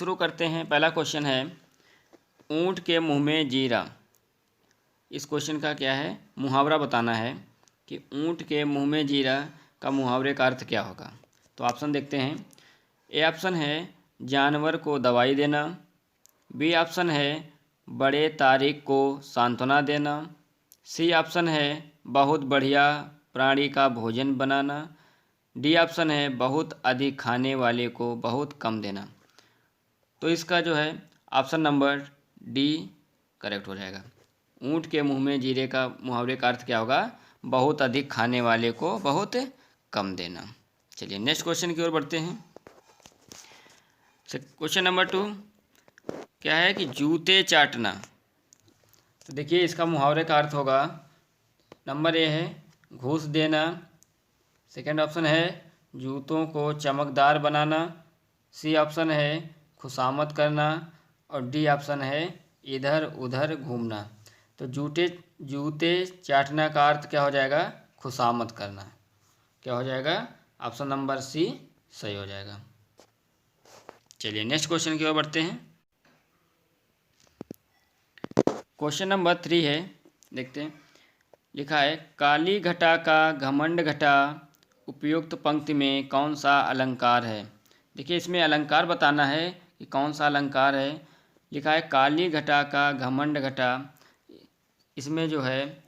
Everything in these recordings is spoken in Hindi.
शुरू करते हैं। पहला क्वेश्चन है ऊँट के मुंह में जीरा। इस क्वेश्चन का क्या है, मुहावरा बताना है कि ऊँट के मुंह में जीरा का मुहावरे का अर्थ क्या होगा। तो ऑप्शन देखते हैं। ए ऑप्शन है जानवर को दवाई देना। बी ऑप्शन है बड़े तारीख को सांत्वना देना। सी ऑप्शन है बहुत बढ़िया प्राणी का भोजन बनाना। डी ऑप्शन है बहुत अधिक खाने वाले को बहुत कम देना। तो इसका जो है ऑप्शन नंबर डी करेक्ट हो जाएगा। ऊँट के मुंह में जीरे का मुहावरे का अर्थ क्या होगा, बहुत अधिक खाने वाले को बहुत कम देना। चलिए नेक्स्ट क्वेश्चन की ओर बढ़ते हैं। क्वेश्चन नंबर 2 क्या है कि जूते चाटना। तो देखिए इसका मुहावरे का अर्थ होगा, नंबर ए है घूस देना। सेकंड ऑप्शन है जूतों को चमकदार बनाना। सी ऑप्शन है खुशामद करना। और डी ऑप्शन है इधर उधर घूमना। तो जूते चाटना का अर्थ क्या हो जाएगा, खुशामद करना। क्या हो जाएगा, ऑप्शन नंबर सी सही हो जाएगा। चलिए नेक्स्ट क्वेश्चन की ओर बढ़ते हैं। क्वेश्चन नंबर 3 है, देखते हैं। लिखा है काली घटा का घमंड घटा उपयुक्त पंक्ति में कौन सा अलंकार है। देखिए इसमें अलंकार बताना है कि कौन सा अलंकार है। लिखा है काली घटा का घमंड घटा, इसमें जो है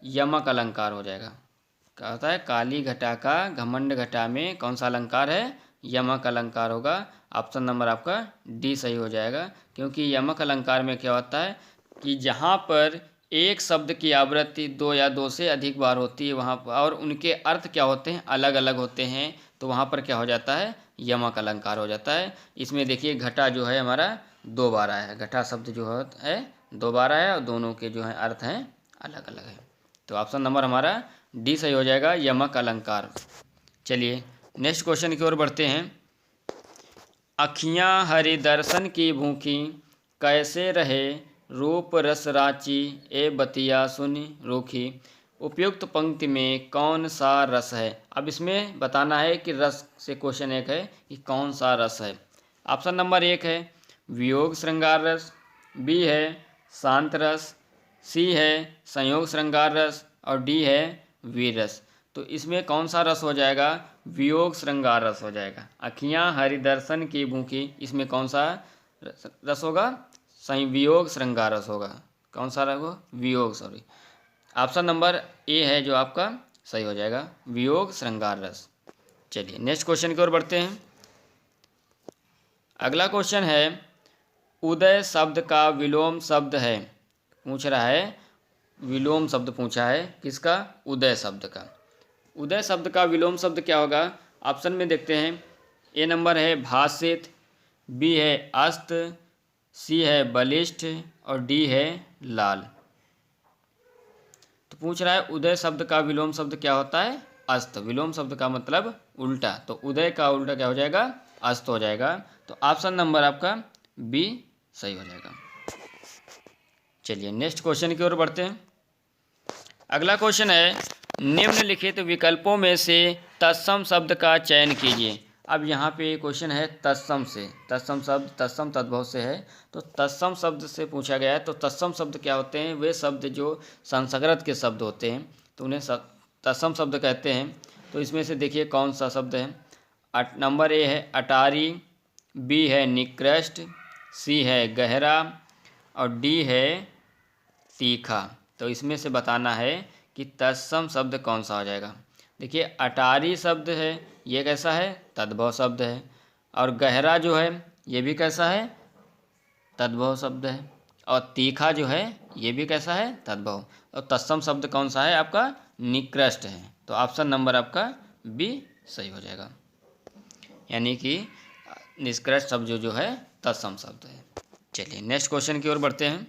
यमक अलंकार हो जाएगा। क्या होता है, काली घटा का घमंड घटा में कौन सा अलंकार है, यमक अलंकार होगा। ऑप्शन नंबर आपका डी सही हो जाएगा, क्योंकि यमक अलंकार में क्या होता है कि जहाँ पर एक शब्द की आवृत्ति 2 या 2 से अधिक बार होती है वहाँ पर, और उनके अर्थ क्या होते हैं, अलग अलग होते हैं, तो वहाँ पर क्या हो जाता है, यमक अलंकार हो जाता है। इसमें देखिए घटा जो है हमारा 2 बार आया है। घटा शब्द जो है 2 बार आया है और दोनों के जो है अर्थ हैं अलग अलग है। तो ऑप्शन नंबर हमारा डी सही हो जाएगा, यमक अलंकार। चलिए नेक्स्ट क्वेश्चन की ओर बढ़ते हैं। अखियाँ हरि दर्शन की भूखी कैसे रहे रूप रस राची ए बतिया सुनि रूखी। उपयुक्त पंक्ति में कौन सा रस है। अब इसमें बताना है कि रस से क्वेश्चन एक है कि कौन सा रस है। ऑप्शन नंबर 1 है वियोग श्रृंगार रस। बी है शांत रस। सी है संयोग श्रृंगार रस। और डी है वीर रस। तो इसमें कौन सा रस हो जाएगा, वियोग श्रृंगार रस हो जाएगा। अखियाँ हरिदर्शन की भूखी, इसमें कौन सा रस होगा, सही वियोग श्रृंगार रस होगा। कौन सा रस होगा, वियोग, सॉरी। ऑप्शन नंबर ए है जो आपका सही हो जाएगा, वियोग श्रृंगार रस। चलिए नेक्स्ट क्वेश्चन की ओर बढ़ते हैं। अगला क्वेश्चन है उदय शब्द का विलोम शब्द है। पूछ रहा है, विलोम शब्द पूछा है किसका, उदय शब्द का। उदय शब्द का विलोम शब्द क्या होगा, ऑप्शन में देखते हैं। ए नंबर है भाषित। बी है अस्त। सी है बलिष्ठ। और डी है लाल। तो पूछ रहा है उदय शब्द का विलोम शब्द क्या होता है, अस्त। विलोम शब्द का मतलब उल्टा, तो उदय का उल्टा क्या हो जाएगा, अस्त हो जाएगा। तो ऑप्शन नंबर आपका बी सही हो जाएगा। चलिए नेक्स्ट क्वेश्चन की ओर बढ़ते हैं। अगला क्वेश्चन है निम्नलिखित विकल्पों में से तत्सम शब्द का चयन कीजिए। अब यहाँ पे क्वेश्चन है तत्सम से। तत्सम शब्द तत्सम तद्भव से है, तो तत्सम शब्द से पूछा गया है। तो तत्सम शब्द क्या होते हैं, वे शब्द जो संस्कृत के शब्द होते हैं तो उन्हें तत्सम शब्द कहते हैं। तो इसमें से देखिए कौन सा शब्द है। नंबर ए है अटारी। बी है निकृष्ट। सी है गहरा। और डी है तीखा। तो इसमें से बताना है कि तत्सम शब्द कौन सा हो जाएगा। देखिए अटारी शब्द है, ये कैसा है, तद्भव शब्द है। और गहरा जो है ये भी कैसा है, तद्भव शब्द है। और तीखा जो है ये भी कैसा है, तद्भव। और तत्सम शब्द कौन सा है आपका, निकृष्ट है। तो ऑप्शन नंबर आपका बी सही हो जाएगा, यानी कि निष्कृष्ट शब्द जो है तत्सम शब्द है। चलिए नेक्स्ट क्वेश्चन की ओर बढ़ते हैं।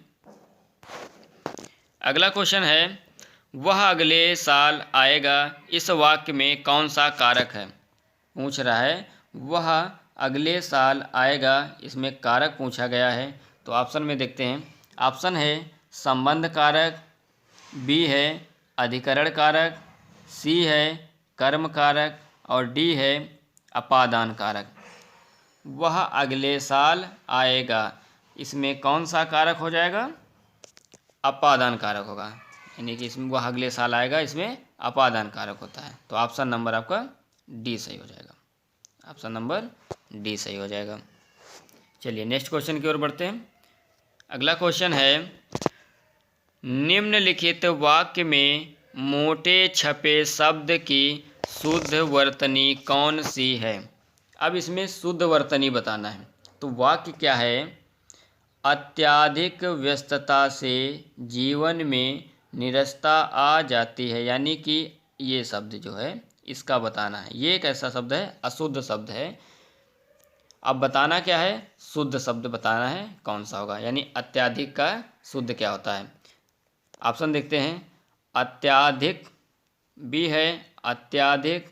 अगला क्वेश्चन है वह अगले साल आएगा, इस वाक्य में कौन सा कारक है। पूछ रहा है वह अगले साल आएगा, इसमें कारक पूछा गया है। तो ऑप्शन में देखते हैं। ऑप्शन है संबंध कारक। बी है अधिकरण कारक। सी है कर्म कारक। और डी है अपादान कारक। वह अगले साल आएगा, इसमें कौन सा कारक हो जाएगा? अपादान कारक होगा, यानी कि इसमें वह अगले साल आएगा, इसमें अपादान कारक होता है। तो ऑप्शन नंबर आपका डी सही हो जाएगा। ऑप्शन नंबर डी सही हो जाएगा। चलिए नेक्स्ट क्वेश्चन की ओर बढ़ते हैं। अगला क्वेश्चन है, निम्नलिखित वाक्य में मोटे छपे शब्द की शुद्ध वर्तनी कौन सी है? अब इसमें शुद्ध वर्तनी बताना है। तो वाक्य क्या है? अत्यधिक व्यस्तता से जीवन में निरस्ता आ जाती है, यानी कि ये शब्द जो है इसका बताना है। ये एक ऐसा शब्द है, अशुद्ध शब्द है। अब बताना क्या है? शुद्ध शब्द बताना है, कौन सा होगा, यानी अत्यधिक का शुद्ध क्या होता है। ऑप्शन देखते हैं। अत्याधिक, बी है अत्याधिक,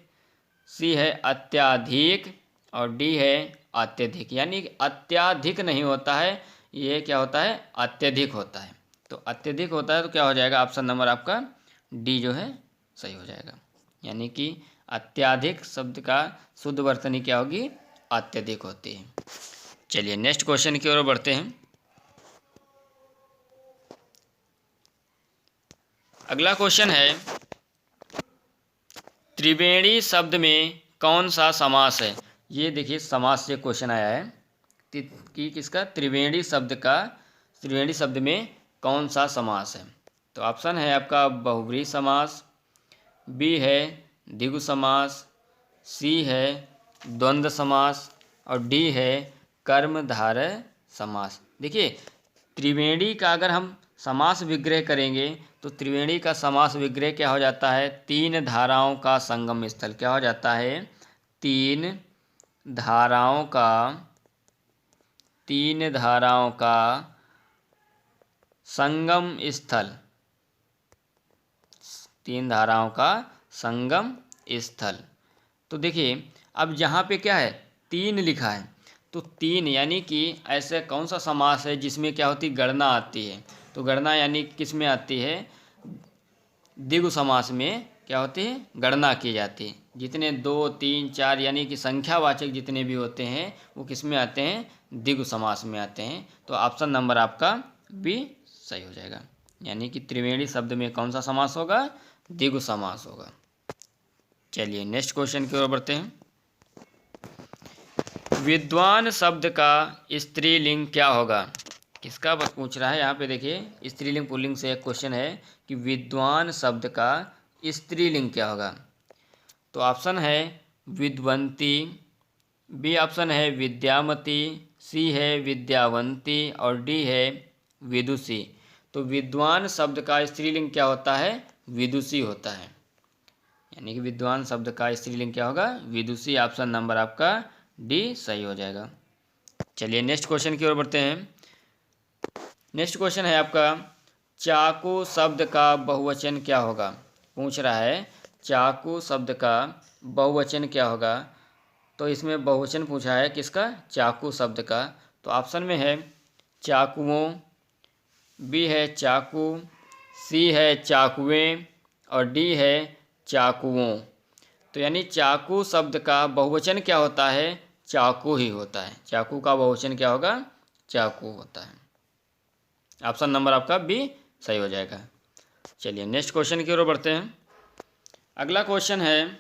सी है अत्याधिक और डी है अत्यधिक। यानी अत्याधिक नहीं होता है, ये क्या होता है? अत्यधिक होता है। तो अत्यधिक होता है तो क्या हो जाएगा? ऑप्शन नंबर आपका डी जो है सही हो जाएगा। यानी कि अत्याधिक शब्द का शुद्ध वर्तनी क्या होगी? अत्यधिक होती है। चलिए नेक्स्ट क्वेश्चन की ओर बढ़ते हैं। अगला क्वेश्चन है, त्रिवेणी शब्द में कौन सा समास है? ये देखिए समास से क्वेश्चन आया है कि किसका? त्रिवेणी शब्द में कौन सा समास है? तो ऑप्शन है आपका बहुब्रीहि समास, बी है द्विगु समास, सी है द्वंद्व समास और डी है कर्मधारय समास। देखिए त्रिवेणी का अगर हम समास विग्रह करेंगे तो त्रिवेणी का समास विग्रह क्या हो जाता है? तीन धाराओं का संगम स्थल। क्या हो जाता है? तीन धाराओं का संगम स्थल। तीन धाराओं का संगम स्थल। तो देखिए अब जहाँ पे क्या है? तीन लिखा है, तो तीन यानी कि ऐसे कौन सा समास है जिसमें क्या होती? गणना आती है। तो गणना यानी किस में आती है? द्विगु समास में क्या होती है? गणना की जाती है। जितने 2, 3, 4 यानी कि संख्यावाचक जितने भी होते हैं वो किस में आते हैं? द्विगु समास में आते हैं। तो ऑप्शन नंबर आपका बी सही हो जाएगा। यानी कि त्रिवेणी शब्द में कौन सा समास होगा? द्विगु समास होगा। चलिए नेक्स्ट क्वेश्चन की ओर बढ़ते हैं। विद्वान शब्द का स्त्रीलिंग क्या होगा? किसका पूछ रहा है यहाँ पे? देखिए स्त्रीलिंग पुल्लिंग से एक क्वेश्चन है कि विद्वान शब्द का स्त्रीलिंग क्या होगा? तो ऑप्शन है विद्वंती, बी ऑप्शन है विद्यामती, सी है विद्यावंती और डी है विदुषी। तो विद्वान शब्द का स्त्रीलिंग क्या होता है? विदुषी होता है। यानी कि विद्वान शब्द का स्त्रीलिंग क्या होगा? विदुषी। ऑप्शन नंबर आपका डी सही हो जाएगा। चलिए नेक्स्ट क्वेश्चन की ओर बढ़ते हैं। नेक्स्ट क्वेश्चन है आपका, चाकू शब्द का बहुवचन क्या होगा? पूछ रहा है चाकू शब्द का बहुवचन क्या होगा। तो इसमें बहुवचन पूछा है किसका? चाकू शब्द का। तो ऑप्शन में है चाकुओं, बी है चाकू, सी है चाकुएं और डी है चाकुओं। तो यानी चाकू शब्द का बहुवचन क्या होता है? चाकू ही होता है। चाकू का बहुवचन क्या होगा? चाकू होता है। ऑप्शन नंबर आपका बी सही हो जाएगा। चलिए नेक्स्ट क्वेश्चन की ओर बढ़ते हैं। अगला क्वेश्चन है,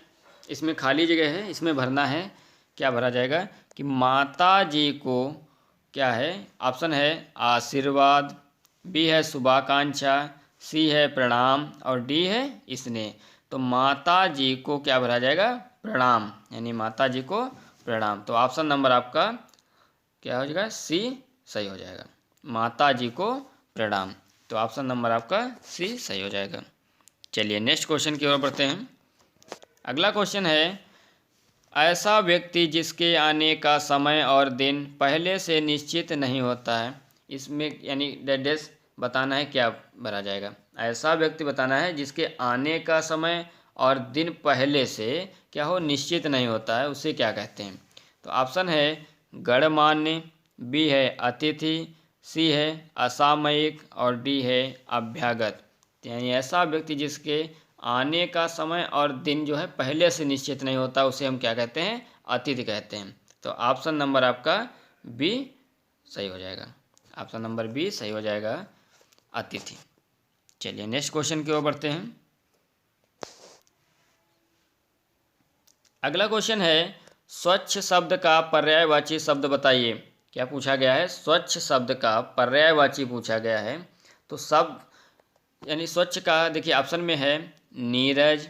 इसमें खाली जगह है, इसमें भरना है। क्या भरा जाएगा कि माता जी को क्या है? ऑप्शन है आशीर्वाद, बी है शुभाकांक्षा, सी है प्रणाम और डी है स्नेह। तो माता जी को क्या भरा जाएगा? प्रणाम, यानी माता जी को प्रणाम। तो ऑप्शन नंबर आपका क्या हो जाएगा? सी सही हो जाएगा। माता जी को प्रणाम। तो ऑप्शन नंबर आपका सी सही हो जाएगा। चलिए नेक्स्ट क्वेश्चन की ओर बढ़ते हैं। अगला क्वेश्चन है, ऐसा व्यक्ति जिसके आने का समय और दिन पहले से निश्चित नहीं होता है। इसमें यानी डेट बताना है, क्या भरा जाएगा? ऐसा व्यक्ति बताना है जिसके आने का समय और दिन पहले से क्या हो? निश्चित नहीं होता है, उसे क्या कहते हैं? तो ऑप्शन है गणमान्य, बी है अतिथि, सी है असामयिक और डी है अभ्यागत। यानी ऐसा व्यक्ति जिसके आने का समय और दिन जो है पहले से निश्चित नहीं होता, उसे हम क्या कहते हैं? अतिथि कहते हैं। तो ऑप्शन नंबर आपका बी सही हो जाएगा। ऑप्शन नंबर बी सही हो जाएगा, अतिथि। चलिए नेक्स्ट क्वेश्चन की ओर बढ़ते हैं। अगला क्वेश्चन है, स्वच्छ शब्द का पर्यायवाची शब्द बताइए। क्या पूछा गया है? स्वच्छ शब्द का पर्यायवाची पूछा गया है। तो शब्द यानी स्वच्छ का देखिए ऑप्शन में है नीरज,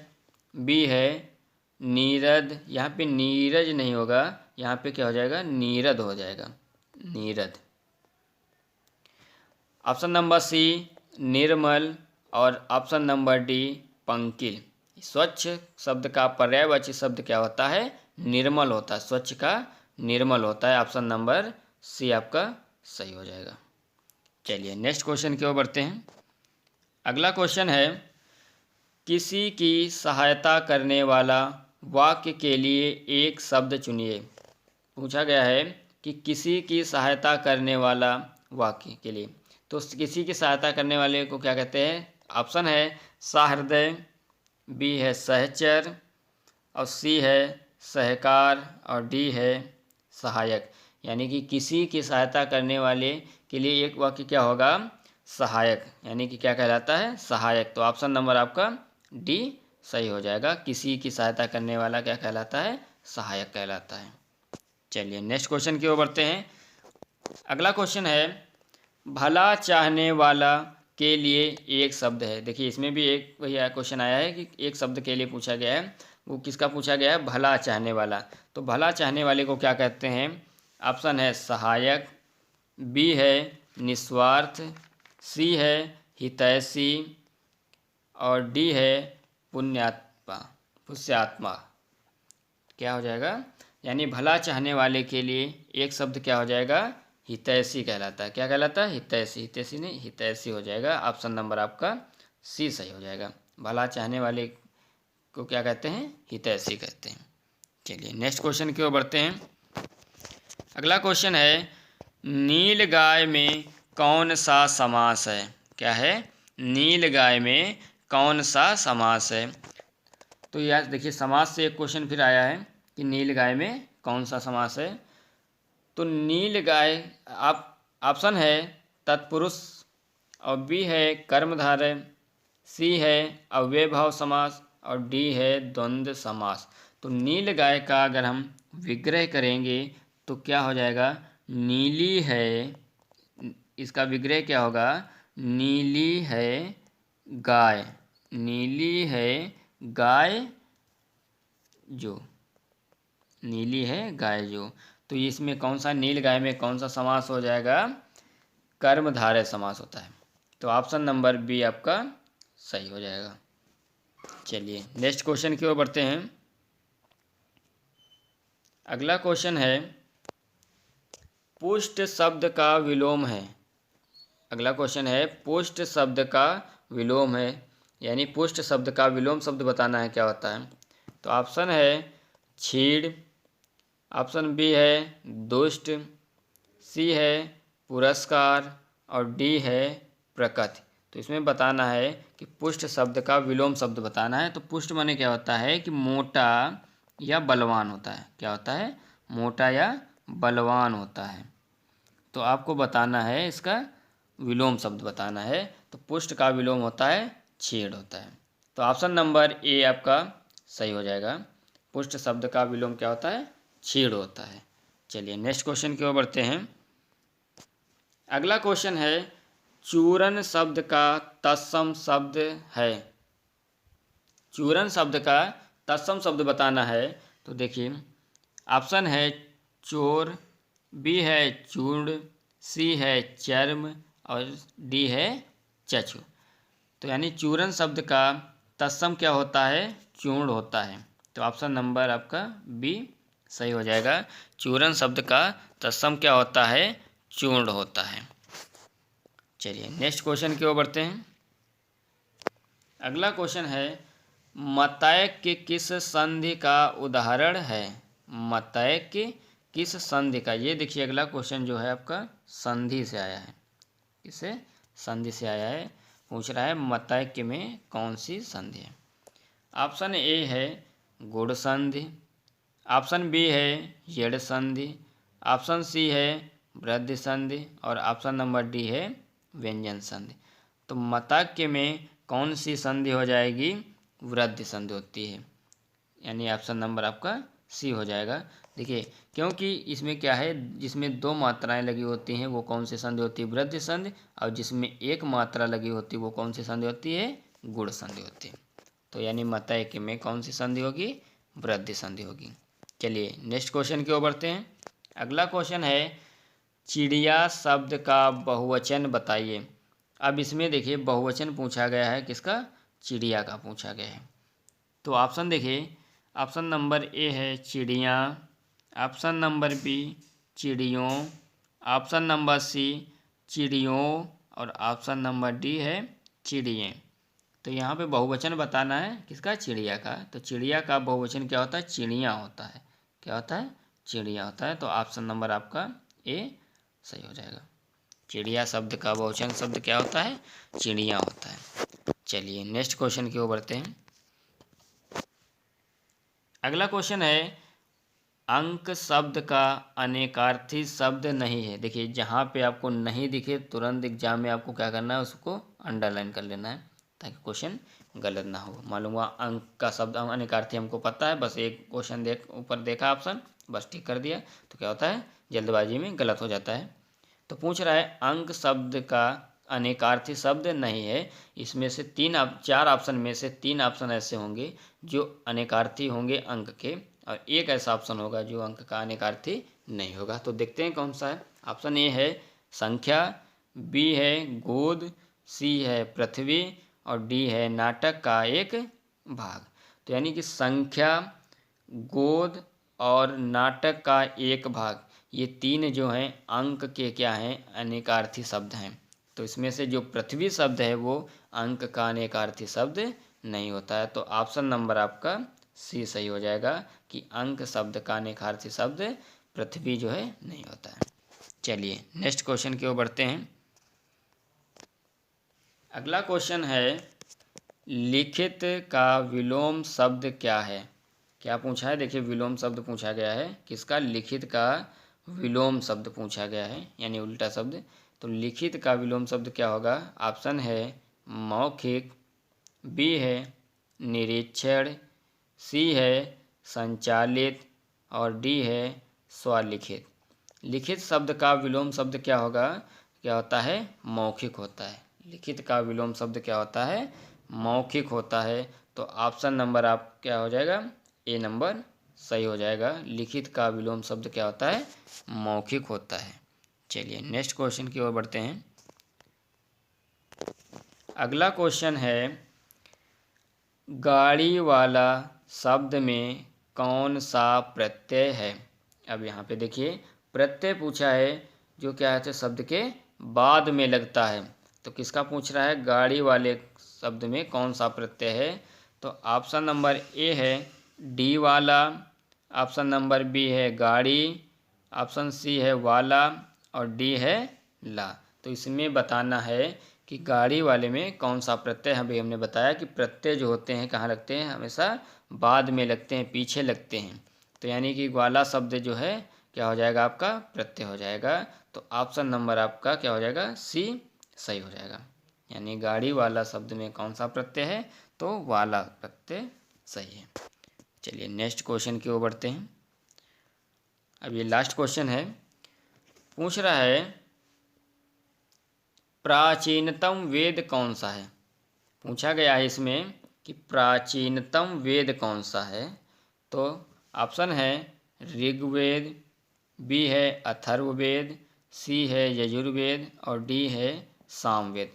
बी है नीरद, यहाँ पे नीरज नहीं होगा, यहाँ पे क्या हो जाएगा? नीरद हो जाएगा, नीरद। ऑप्शन नंबर सी निर्मल और ऑप्शन नंबर डी पंकिल। स्वच्छ शब्द का पर्यायवाची शब्द क्या होता है? निर्मल होता है। स्वच्छ का निर्मल होता है। ऑप्शन नंबर सी आपका सही हो जाएगा। चलिए नेक्स्ट क्वेश्चन की ओर बढ़ते हैं। अगला क्वेश्चन है, किसी की सहायता करने वाला वाक्य के लिए एक शब्द चुनिए। पूछा गया है कि किसी की सहायता करने वाला वाक्य के लिए, तो किसी की सहायता करने वाले को क्या कहते हैं? ऑप्शन है सहृदय, बी है सहचर और सी है सहकार और डी है सहायक। यानी कि किसी की सहायता करने वाले के लिए एक वाक्य क्या होगा? सहायक, यानी कि क्या कहलाता है? सहायक। तो ऑप्शन नंबर आपका डी सही हो जाएगा। किसी की सहायता करने वाला क्या कहलाता है? सहायक कहलाता है। चलिए नेक्स्ट क्वेश्चन की ओर बढ़ते हैं। अगला क्वेश्चन है, भला चाहने वाला के लिए एक शब्द है। देखिए इसमें भी एक वही क्वेश्चन आया है कि एक शब्द के लिए पूछा गया है। वो किसका पूछा गया है? भला चाहने वाला। तो भला चाहने वाले को क्या कहते हैं? ऑप्शन है सहायक, बी है निस्वार्थ, सी है हितैषी और डी है पुण्यात्मा। क्या हो जाएगा? यानी भला चाहने वाले के लिए एक शब्द क्या हो जाएगा? हितैषी कहलाता है। क्या कहलाता है? हितैषी। हितैषी नहीं, हितैषी हो जाएगा। ऑप्शन नंबर आपका सी सही हो जाएगा। भला चाहने वाले को क्या कहते हैं? हितैषी कहते हैं। चलिए नेक्स्ट क्वेश्चन की ओर बढ़ते हैं। अगला क्वेश्चन है, नील गाय में कौन सा समास है? क्या है? नील गाय में कौन सा समास है? तो यार देखिए समास से एक क्वेश्चन फिर आया है कि नील गाय में कौन सा समास है। तो नील गाय आप ऑप्शन है तत्पुरुष और बी है कर्मधारय, सी है अव्ययभाव समास और डी है द्वंद्व समास। तो नील गाय का अगर हम विग्रह करेंगे तो क्या हो जाएगा? नीली है, इसका विग्रह क्या होगा? नीली है गाय, नीली है गाय जो, नीली है गाय जो। तो इसमें कौन सा, नील गाय में कौन सा समास हो जाएगा? कर्मधारय समास होता है। तो ऑप्शन नंबर बी आपका सही हो जाएगा। चलिए नेक्स्ट क्वेश्चन की ओर बढ़ते हैं। अगला क्वेश्चन है, पुष्ट शब्द का विलोम है। अगला क्वेश्चन है, पुष्ट शब्द का विलोम है, यानी पुष्ट शब्द का विलोम शब्द बताना है, क्या होता है? तो ऑप्शन है छीड़, ऑप्शन बी है दुष्ट, सी है पुरस्कार और डी है प्रकृति। तो इसमें बताना है कि पुष्ट शब्द का विलोम शब्द बताना है। तो पुष्ट माने क्या होता है कि मोटा या बलवान होता है। क्या होता है? मोटा या बलवान होता है। तो आपको बताना है, इसका विलोम शब्द बताना है। तो पुष्ट का विलोम होता है छेड़ होता है। तो ऑप्शन नंबर ए आपका सही हो जाएगा। पुष्ट शब्द का विलोम क्या होता है? छेड़ होता है। चलिए नेक्स्ट क्वेश्चन की ओर बढ़ते हैं। अगला क्वेश्चन है, चूरन शब्द का तत्सम शब्द है। चूरन शब्द का तत्सम शब्द बताना है। तो देखिए ऑप्शन है चोर, बी है चूर्ण, सी है चर्म और डी है चक्षु। तो यानी चूरन शब्द का तत्सम क्या होता है? चूर्ण होता है। तो ऑप्शन नंबर आपका बी सही हो जाएगा। चूरन शब्द का तत्सम क्या होता है? चूर्ण होता है। चलिए नेक्स्ट क्वेश्चन की ओर बढ़ते हैं। अगला क्वेश्चन है, मतैक्य किस संधि का उदाहरण है? मतैक्य किस संधि का? ये देखिए अगला क्वेश्चन जो है आपका संधि से आया है। किसे? संधि से आया है। पूछ रहा है मतैक्य में कौन सी संधि है। ऑप्शन ए है गुण संधि, ऑप्शन बी है यड़ संधि, ऑप्शन सी है वृद्धि संधि और ऑप्शन नंबर डी है व्यंजन संधि। तो मतक्य में कौन सी संधि हो जाएगी? वृद्धि संधि होती है, यानी ऑप्शन नंबर आपका सी हो जाएगा। देखिए क्योंकि इसमें क्या है, जिसमें दो मात्राएं लगी होती हैं वो कौन सी संधि होती है? वृद्धि संधि। और जिसमें एक मात्रा लगी होती है वो कौन सी संधि होती है? गुण संधि होती है। तो यानी मतक्य में कौन सी संधि होगी? वृद्धि संधि होगी। चलिए नेक्स्ट क्वेश्चन की ओर बढ़ते हैं। अगला क्वेश्चन है चिड़िया शब्द का बहुवचन बताइए। अब इसमें देखिए बहुवचन पूछा गया है, किसका? चिड़िया का पूछा गया है। तो ऑप्शन देखिए, ऑप्शन नंबर ए है चिड़िया, ऑप्शन नंबर बी चिड़ियों, ऑप्शन नंबर सी चिड़ियों और ऑप्शन नंबर डी है चिड़िए। तो यहाँ पे बहुवचन बताना है, किसका? चिड़िया का। तो चिड़िया का बहुवचन क्या होता है? चिड़िया होता है। क्या होता है? चिड़िया होता है। तो ऑप्शन नंबर आपका ए सही हो जाएगा। चिड़िया शब्द का बहुवचन शब्द क्या होता है? चिड़िया होता है। चलिए नेक्स्ट क्वेश्चन की ओर बढ़ते हैं। अगला क्वेश्चन है अंक शब्द का अनेकार्थी शब्द नहीं है। देखिए जहाँ पे आपको नहीं दिखे तुरंत एग्जाम में आपको क्या करना है? उसको अंडरलाइन कर लेना है ताकि क्वेश्चन गलत ना हो। मालूम हुआ अंक का शब्द अनेकार्थी हमको पता है, बस एक क्वेश्चन ऊपर देखा ऑप्शन, बस टिक कर दिया, तो क्या होता है? जल्दबाजी में गलत हो जाता है। तो पूछ रहा है अंक शब्द का अनेकार्थी शब्द नहीं है। इसमें से चार ऑप्शन में से तीन ऑप्शन ऐसे होंगे जो अनेकार्थी होंगे अंक के, और एक ऐसा ऑप्शन होगा जो अंक का अनेकार्थी नहीं होगा। तो देखते हैं कौन सा है। ऑप्शन ए है संख्या, बी है गोद, सी है पृथ्वी और डी है नाटक का एक भाग। तो यानी कि संख्या, गोद और नाटक का एक भाग, ये तीन जो हैं अंक के क्या हैं? अनेकार्थी शब्द हैं। तो इसमें से जो पृथ्वी शब्द है वो अंक का अनेकार्थी शब्द नहीं होता है। तो ऑप्शन नंबर आपका सी सही हो जाएगा कि अंक शब्द का अनेकार्थी शब्द पृथ्वी जो है नहीं होता है। चलिए नेक्स्ट क्वेश्चन की ओर बढ़ते हैं। अगला क्वेश्चन है लिखित का विलोम शब्द क्या है? क्या पूछा है? देखिए विलोम शब्द पूछा गया है, किसका? लिखित का विलोम शब्द पूछा गया है, यानी उल्टा शब्द। तो लिखित का विलोम शब्द क्या होगा? ऑप्शन है मौखिक, बी है निरीक्षण, सी है संचालित और डी है स्वलिखित। लिखित शब्द का विलोम शब्द क्या होगा? क्या होता है? मौखिक होता है। लिखित का विलोम शब्द क्या होता है? मौखिक होता है। तो ऑप्शन नंबर आप क्या हो जाएगा? ए नंबर सही हो जाएगा। लिखित का विलोम शब्द क्या होता है? मौखिक होता है। चलिए नेक्स्ट क्वेश्चन की ओर बढ़ते हैं। अगला क्वेश्चन है गाड़ी वाला शब्द में कौन सा प्रत्यय है? अब यहाँ पे देखिए प्रत्यय पूछा है जो क्या है? शब्द के बाद में लगता है। तो किसका पूछ रहा है? गाड़ी वाले शब्द में कौन सा प्रत्यय है? तो ऑप्शन नंबर ए है डी वाला, ऑप्शन नंबर बी है गाड़ी, ऑप्शन सी है वाला और डी है ला। तो इसमें बताना है कि गाड़ी वाले में कौन सा प्रत्यय है। अभी हमने बताया कि प्रत्यय जो होते हैं कहाँ लगते हैं? हमेशा बाद में लगते हैं, पीछे लगते हैं। तो यानी कि वाला शब्द जो है क्या हो जाएगा? आपका प्रत्यय हो जाएगा। तो ऑप्शन नंबर आपका क्या हो जाएगा? सी सही हो जाएगा। यानी गाड़ी वाला शब्द में कौन सा प्रत्यय है? तो वाला प्रत्यय सही है। चलिए नेक्स्ट क्वेश्चन की ओर बढ़ते हैं। अब ये लास्ट क्वेश्चन है, पूछ रहा है प्राचीनतम वेद कौन सा है? पूछा गया है इसमें कि प्राचीनतम वेद कौन सा है। तो ऑप्शन है ऋग्वेद, बी है अथर्ववेद, सी है यजुर्वेद और डी है सामवेद।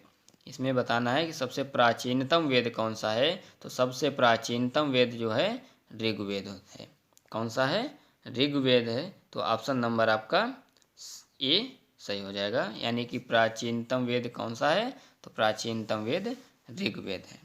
इसमें बताना है कि सबसे प्राचीनतम वेद कौन सा है। तो सबसे प्राचीनतम वेद जो है ऋग्वेद है। कौन सा है? ऋग्वेद है। तो ऑप्शन नंबर आपका ए सही हो जाएगा। यानी कि प्राचीनतम वेद कौन सा है? तो प्राचीनतम वेद ऋग्वेद है।